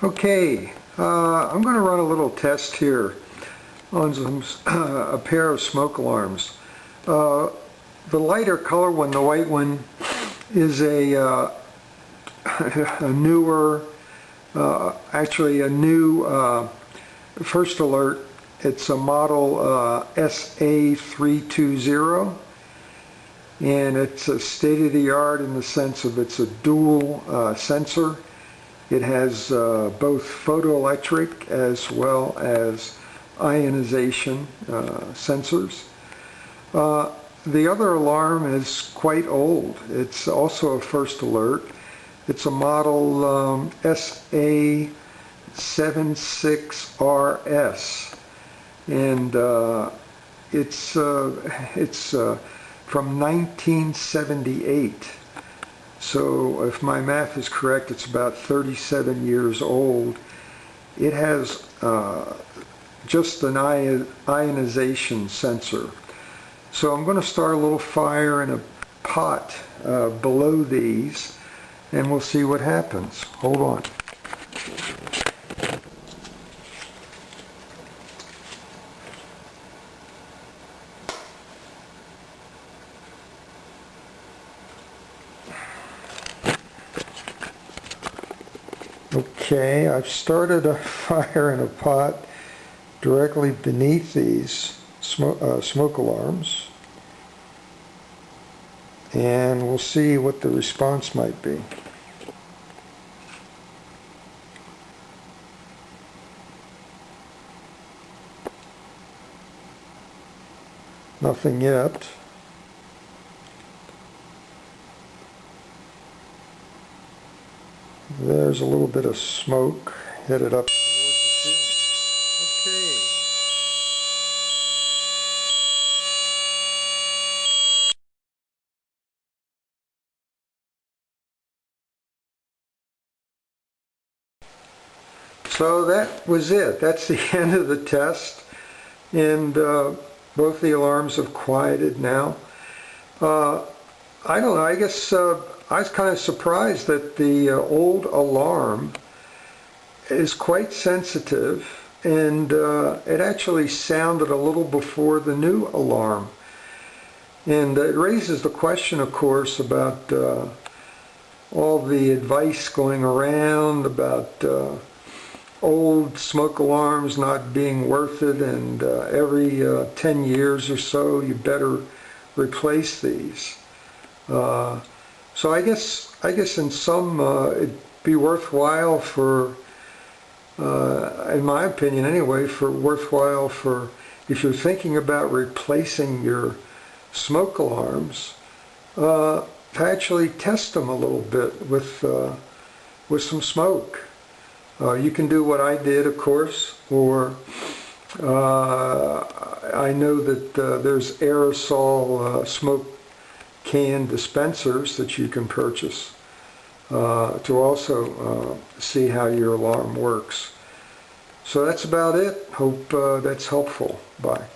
Okay, I'm going to run a little test here on a pair of smoke alarms. The lighter color one, the white one, is a newer, actually a new first alert. It's a model SA320, and it's a state-of-the-art in the sense of it's a dual sensor. It has both photoelectric as well as ionization sensors. The other alarm is quite old. It's also a first alert. It's a model SA76RS, and it's from 1978. So if my math is correct, it's about 37 years old. It has just an ionization sensor. So I'm going to start a little fire in a pot below these, and we'll see what happens. Hold on. Okay, I've started a fire in a pot directly beneath these smoke alarms, and we'll see what the response might be. Nothing yet. There's a little bit of smoke headed up towards the ceiling. Okay. So that was it. That's the end of the test, and both the alarms have quieted now. I don't know, I guess I was kind of surprised that the old alarm is quite sensitive, and it actually sounded a little before the new alarm. And it raises the question, of course, about all the advice going around about old smoke alarms not being worth it, and every 10 years or so you better replace these. So I guess in some it'd be worthwhile for, in my opinion anyway, for if you're thinking about replacing your smoke alarms, to actually test them a little bit with some smoke. You can do what I did, of course, or I know that there's aerosol smoke can dispensers that you can purchase to also see how your alarm works. So that's about it. Hope that's helpful. Bye.